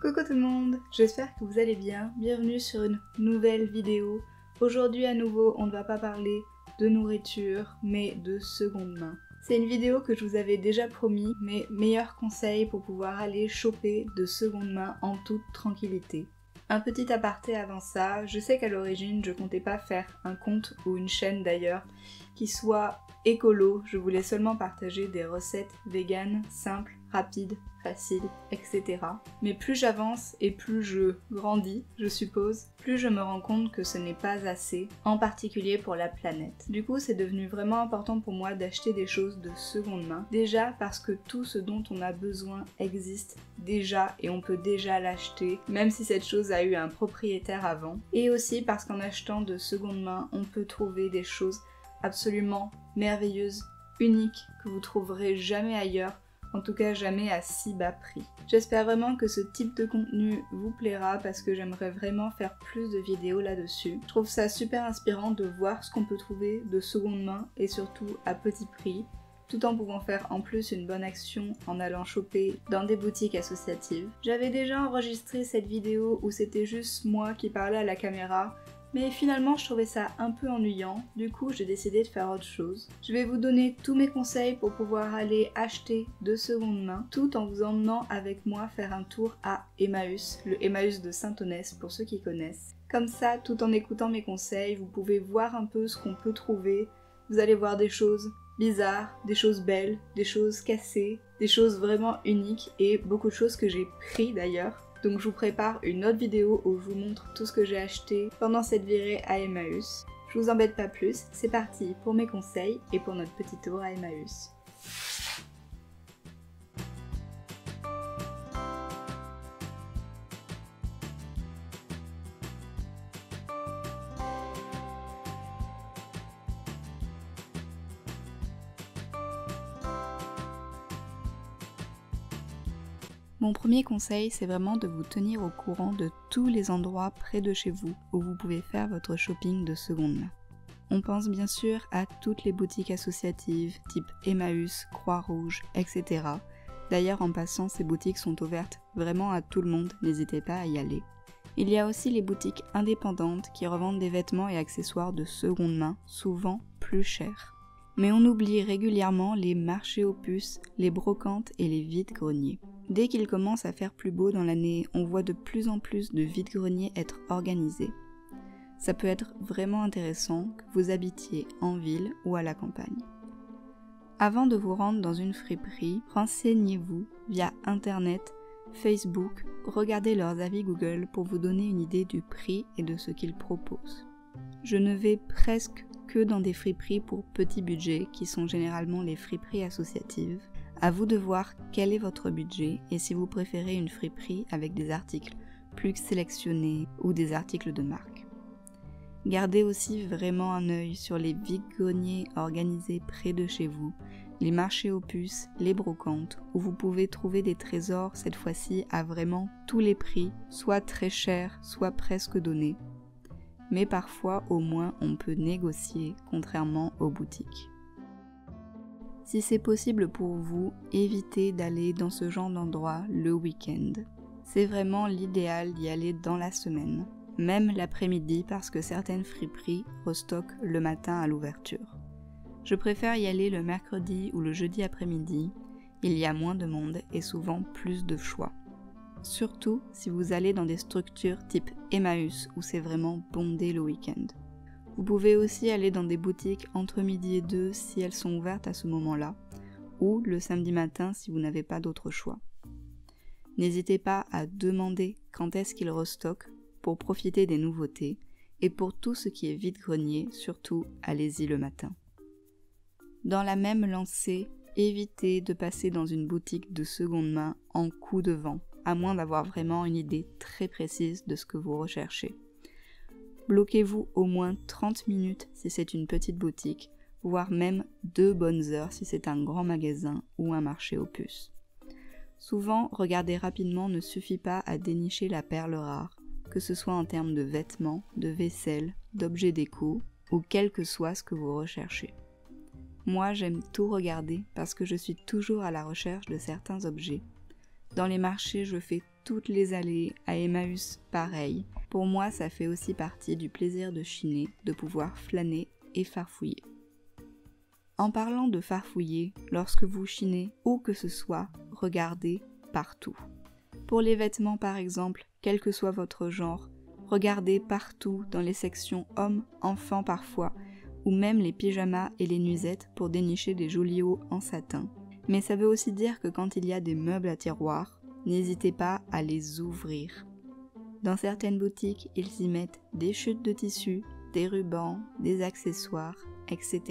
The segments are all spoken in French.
Coucou tout le monde, j'espère que vous allez bien, bienvenue sur une nouvelle vidéo. Aujourd'hui à nouveau on ne va pas parler de nourriture mais de seconde main. C'est une vidéo que je vous avais déjà promis, mes meilleurs conseils pour pouvoir aller choper de seconde main en toute tranquillité. Un petit aparté avant ça, je sais qu'à l'origine je comptais pas faire un compte ou une chaîne d'ailleurs qui soit écolo, je voulais seulement partager des recettes véganes, simples, rapides, faciles, etc. Mais plus j'avance et plus je grandis, je suppose, plus je me rends compte que ce n'est pas assez, en particulier pour la planète. Du coup, c'est devenu vraiment important pour moi d'acheter des choses de seconde main. Déjà parce que tout ce dont on a besoin existe déjà et on peut déjà l'acheter, même si cette chose a eu un propriétaire avant. Et aussi parce qu'en achetant de seconde main, on peut trouver des choses absolument merveilleuses, uniques, que vous trouverez jamais ailleurs, en tout cas jamais à si bas prix. J'espère vraiment que ce type de contenu vous plaira parce que j'aimerais vraiment faire plus de vidéos là-dessus. Je trouve ça super inspirant de voir ce qu'on peut trouver de seconde main et surtout à petit prix, tout en pouvant faire en plus une bonne action en allant choper dans des boutiques associatives. J'avais déjà enregistré cette vidéo où c'était juste moi qui parlais à la caméra, mais finalement je trouvais ça un peu ennuyant, du coup j'ai décidé de faire autre chose. Je vais vous donner tous mes conseils pour pouvoir aller acheter de seconde main, tout en vous emmenant avec moi faire un tour à Emmaüs, le Emmaüs de Saint-Onès pour ceux qui connaissent. Comme ça, tout en écoutant mes conseils, vous pouvez voir un peu ce qu'on peut trouver, vous allez voir des choses bizarres, des choses belles, des choses cassées, des choses vraiment uniques et beaucoup de choses que j'ai pris d'ailleurs. Donc je vous prépare une autre vidéo où je vous montre tout ce que j'ai acheté pendant cette virée à Emmaüs. Je vous embête pas plus, c'est parti pour mes conseils et pour notre petit tour à Emmaüs. Mon premier conseil, c'est vraiment de vous tenir au courant de tous les endroits près de chez vous où vous pouvez faire votre shopping de seconde main. On pense bien sûr à toutes les boutiques associatives type Emmaüs, Croix-Rouge, etc. D'ailleurs, en passant, ces boutiques sont ouvertes vraiment à tout le monde, n'hésitez pas à y aller. Il y a aussi les boutiques indépendantes qui revendent des vêtements et accessoires de seconde main, souvent plus chers. Mais on oublie régulièrement les marchés aux puces, les brocantes et les vides-greniers. Dès qu'il commence à faire plus beau dans l'année, on voit de plus en plus de vides-greniers être organisés. Ça peut être vraiment intéressant que vous habitiez en ville ou à la campagne. Avant de vous rendre dans une friperie, renseignez-vous via internet, Facebook, regardez leurs avis Google pour vous donner une idée du prix et de ce qu'ils proposent. Je ne vais presque que dans des friperies pour petit budget qui sont généralement les friperies associatives. À vous de voir quel est votre budget et si vous préférez une friperie avec des articles plus sélectionnés ou des articles de marque. Gardez aussi vraiment un œil sur les vide-greniers organisés près de chez vous, les marchés aux puces, les brocantes, où vous pouvez trouver des trésors cette fois-ci à vraiment tous les prix, soit très chers, soit presque donnés. Mais parfois au moins on peut négocier contrairement aux boutiques. Si c'est possible pour vous, évitez d'aller dans ce genre d'endroit le week-end. C'est vraiment l'idéal d'y aller dans la semaine, même l'après-midi parce que certaines friperies restockent le matin à l'ouverture. Je préfère y aller le mercredi ou le jeudi après-midi, il y a moins de monde et souvent plus de choix. Surtout si vous allez dans des structures type Emmaüs où c'est vraiment bondé le week-end. Vous pouvez aussi aller dans des boutiques entre midi et 2 si elles sont ouvertes à ce moment-là, ou le samedi matin si vous n'avez pas d'autre choix. N'hésitez pas à demander quand est-ce qu'ils restockent pour profiter des nouveautés, et pour tout ce qui est vide-grenier, surtout allez-y le matin. Dans la même lancée, évitez de passer dans une boutique de seconde main en coup de vent, à moins d'avoir vraiment une idée très précise de ce que vous recherchez. Bloquez-vous au moins 30 minutes si c'est une petite boutique, voire même 2 bonnes heures si c'est un grand magasin ou un marché aux puces. Souvent, regarder rapidement ne suffit pas à dénicher la perle rare, que ce soit en termes de vêtements, de vaisselle, d'objets déco, ou quel que soit ce que vous recherchez. Moi, j'aime tout regarder parce que je suis toujours à la recherche de certains objets. Dans les marchés, je fais toutes les allées, à Emmaüs pareil. Pour moi, ça fait aussi partie du plaisir de chiner, de pouvoir flâner et farfouiller. En parlant de farfouiller, lorsque vous chinez, où que ce soit, regardez partout. Pour les vêtements par exemple, quel que soit votre genre, regardez partout dans les sections hommes, enfants parfois, ou même les pyjamas et les nuisettes pour dénicher des jolis hauts en satin. Mais ça veut aussi dire que quand il y a des meubles à tiroir, n'hésitez pas à les ouvrir. Dans certaines boutiques, ils y mettent des chutes de tissu, des rubans, des accessoires, etc.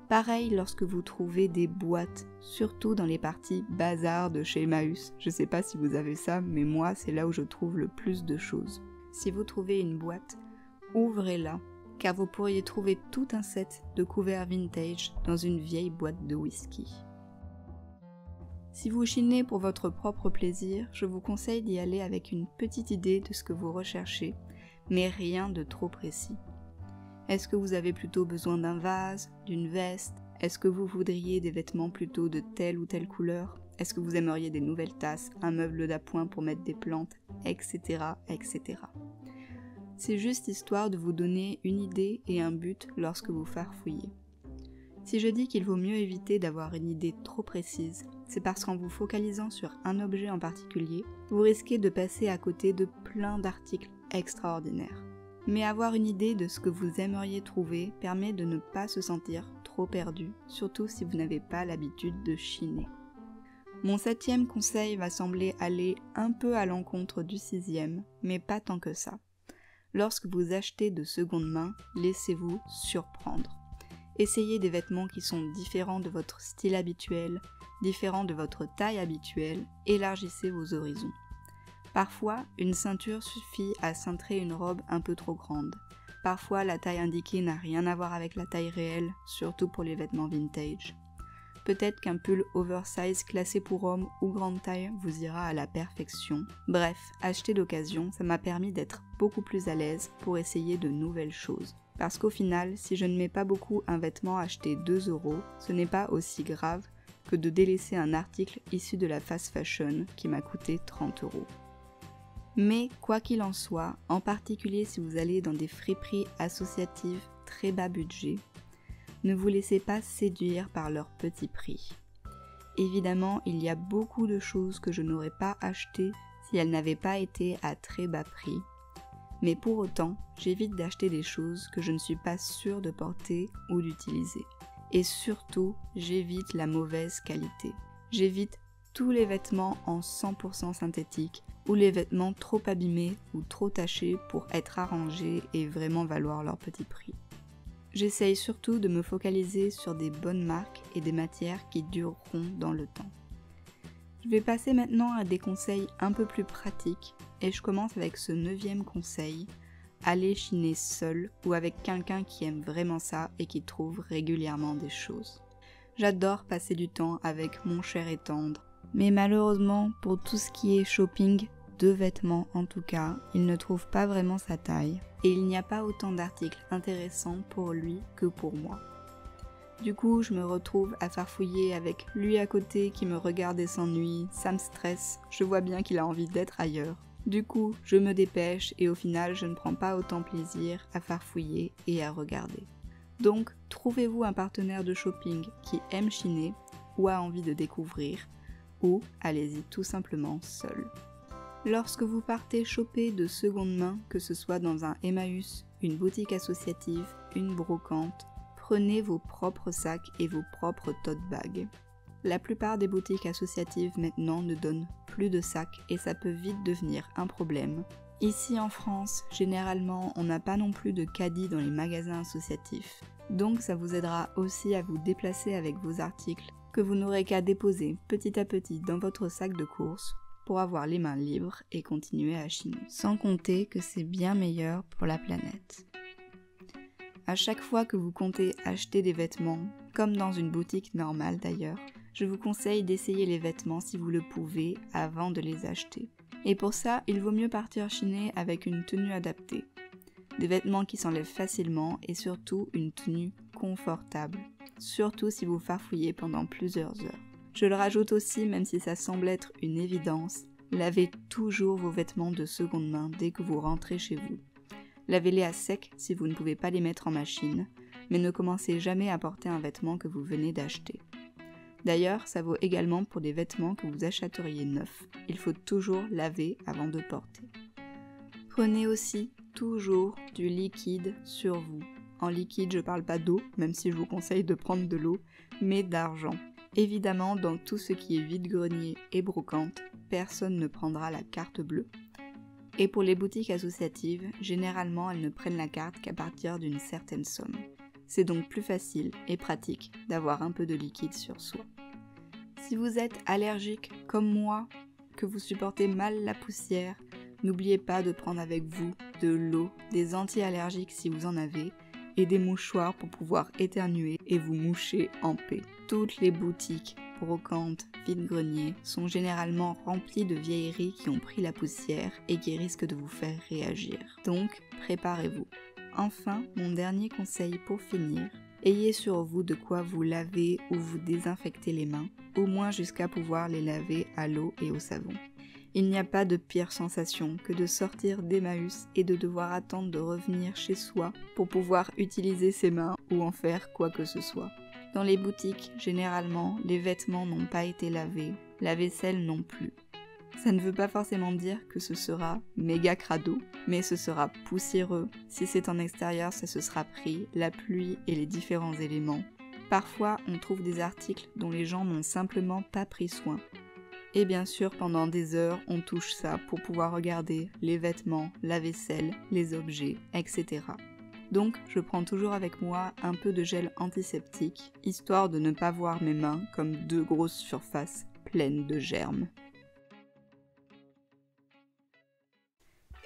Pareil lorsque vous trouvez des boîtes, surtout dans les parties bazar de chez Emmaüs. Je sais pas si vous avez ça, mais moi c'est là où je trouve le plus de choses. Si vous trouvez une boîte, ouvrez-la, car vous pourriez trouver tout un set de couverts vintage dans une vieille boîte de whisky. Si vous chinez pour votre propre plaisir, je vous conseille d'y aller avec une petite idée de ce que vous recherchez, mais rien de trop précis. Est-ce que vous avez plutôt besoin d'un vase, d'une veste? Est-ce que vous voudriez des vêtements plutôt de telle ou telle couleur? Est-ce que vous aimeriez des nouvelles tasses, un meuble d'appoint pour mettre des plantes, etc., etc. C'est juste histoire de vous donner une idée et un but lorsque vous farfouillez. Si je dis qu'il vaut mieux éviter d'avoir une idée trop précise, c'est parce qu'en vous focalisant sur un objet en particulier, vous risquez de passer à côté de plein d'articles extraordinaires. Mais avoir une idée de ce que vous aimeriez trouver permet de ne pas se sentir trop perdu, surtout si vous n'avez pas l'habitude de chiner. Mon 7e conseil va sembler aller un peu à l'encontre du 6e, mais pas tant que ça. Lorsque vous achetez de seconde main, laissez-vous surprendre. Essayez des vêtements qui sont différents de votre style habituel, différents de votre taille habituelle, élargissez vos horizons. Parfois, une ceinture suffit à cintrer une robe un peu trop grande. Parfois, la taille indiquée n'a rien à voir avec la taille réelle, surtout pour les vêtements vintage. Peut-être qu'un pull oversize classé pour homme ou grande taille vous ira à la perfection. Bref, acheter d'occasion, ça m'a permis d'être beaucoup plus à l'aise pour essayer de nouvelles choses. Parce qu'au final, si je ne mets pas beaucoup un vêtement acheté 2 €, ce n'est pas aussi grave que de délaisser un article issu de la fast fashion qui m'a coûté 30 €. Mais quoi qu'il en soit, en particulier si vous allez dans des friperies associatives très bas budget, ne vous laissez pas séduire par leur petit prix. Évidemment, il y a beaucoup de choses que je n'aurais pas achetées si elles n'avaient pas été à très bas prix. Mais pour autant, j'évite d'acheter des choses que je ne suis pas sûre de porter ou d'utiliser. Et surtout, j'évite la mauvaise qualité. J'évite tous les vêtements en 100% synthétique ou les vêtements trop abîmés ou trop tachés pour être arrangés et vraiment valoir leur petit prix. J'essaye surtout de me focaliser sur des bonnes marques et des matières qui dureront dans le temps. Je vais passer maintenant à des conseils un peu plus pratiques et je commence avec ce 9e conseil, aller chiner seul ou avec quelqu'un qui aime vraiment ça et qui trouve régulièrement des choses. J'adore passer du temps avec mon cher et tendre, mais malheureusement pour tout ce qui est shopping, de vêtements en tout cas, il ne trouve pas vraiment sa taille et il n'y a pas autant d'articles intéressants pour lui que pour moi. Du coup, je me retrouve à farfouiller avec lui à côté qui me regarde et s'ennuie, ça me stresse, je vois bien qu'il a envie d'être ailleurs. Du coup, je me dépêche et au final, je ne prends pas autant plaisir à farfouiller et à regarder. Donc, trouvez-vous un partenaire de shopping qui aime chiner ou a envie de découvrir, ou allez-y tout simplement seul. Lorsque vous partez choper de seconde main, que ce soit dans un Emmaüs, une boutique associative, une brocante, prenez vos propres sacs et vos propres tote bags. La plupart des boutiques associatives maintenant ne donnent plus de sacs et ça peut vite devenir un problème. Ici en France, généralement, on n'a pas non plus de caddie dans les magasins associatifs. Donc ça vous aidera aussi à vous déplacer avec vos articles que vous n'aurez qu'à déposer petit à petit dans votre sac de course pour avoir les mains libres et continuer à chiner. Sans compter que c'est bien meilleur pour la planète. À chaque fois que vous comptez acheter des vêtements, comme dans une boutique normale d'ailleurs, je vous conseille d'essayer les vêtements si vous le pouvez avant de les acheter. Et pour ça, il vaut mieux partir chiner avec une tenue adaptée. Des vêtements qui s'enlèvent facilement et surtout une tenue confortable, surtout si vous farfouillez pendant plusieurs heures. Je le rajoute aussi, même si ça semble être une évidence, lavez toujours vos vêtements de seconde main dès que vous rentrez chez vous. Lavez-les à sec si vous ne pouvez pas les mettre en machine, mais ne commencez jamais à porter un vêtement que vous venez d'acheter. D'ailleurs, ça vaut également pour des vêtements que vous achèteriez neufs. Il faut toujours laver avant de porter. Prenez aussi toujours du liquide sur vous. En liquide, je parle pas d'eau, même si je vous conseille de prendre de l'eau, mais d'argent. Évidemment, dans tout ce qui est vide-grenier et brocante, personne ne prendra la carte bleue. Et pour les boutiques associatives, généralement elles ne prennent la carte qu'à partir d'une certaine somme. C'est donc plus facile et pratique d'avoir un peu de liquide sur soi. Si vous êtes allergique comme moi, que vous supportez mal la poussière, n'oubliez pas de prendre avec vous de l'eau, des anti-allergiques si vous en avez, et des mouchoirs pour pouvoir éternuer et vous moucher en paix. Toutes les boutiques, brocantes, vide-greniers sont généralement remplies de vieilleries qui ont pris la poussière et qui risquent de vous faire réagir. Donc, préparez-vous. Enfin, mon dernier conseil pour finir, ayez sur vous de quoi vous laver ou vous désinfecter les mains, au moins jusqu'à pouvoir les laver à l'eau et au savon. Il n'y a pas de pire sensation que de sortir d'Emmaüs et de devoir attendre de revenir chez soi pour pouvoir utiliser ses mains ou en faire quoi que ce soit. Dans les boutiques, généralement, les vêtements n'ont pas été lavés, la vaisselle non plus. Ça ne veut pas forcément dire que ce sera méga crado, mais ce sera poussiéreux. Si c'est en extérieur, ça se sera pris, la pluie et les différents éléments. Parfois, on trouve des articles dont les gens n'ont simplement pas pris soin. Et bien sûr, pendant des heures, on touche ça pour pouvoir regarder les vêtements, la vaisselle, les objets, etc. Donc, je prends toujours avec moi un peu de gel antiseptique, histoire de ne pas voir mes mains comme deux grosses surfaces pleines de germes.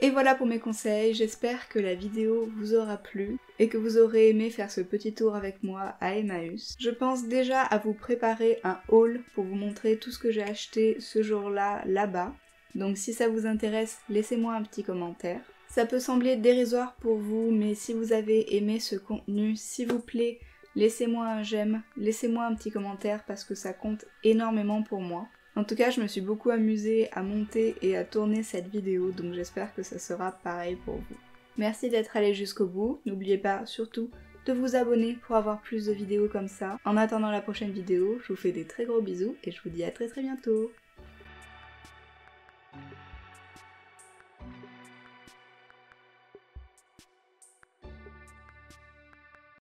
Et voilà pour mes conseils, j'espère que la vidéo vous aura plu et que vous aurez aimé faire ce petit tour avec moi à Emmaüs. Je pense déjà à vous préparer un haul pour vous montrer tout ce que j'ai acheté ce jour-là, là-bas. Donc si ça vous intéresse, laissez-moi un petit commentaire. Ça peut sembler dérisoire pour vous, mais si vous avez aimé ce contenu, s'il vous plaît, laissez-moi un j'aime, laissez-moi un petit commentaire parce que ça compte énormément pour moi. En tout cas, je me suis beaucoup amusée à monter et à tourner cette vidéo, donc j'espère que ça sera pareil pour vous. Merci d'être allé jusqu'au bout, n'oubliez pas surtout de vous abonner pour avoir plus de vidéos comme ça. En attendant la prochaine vidéo, je vous fais des très gros bisous et je vous dis à très bientôt.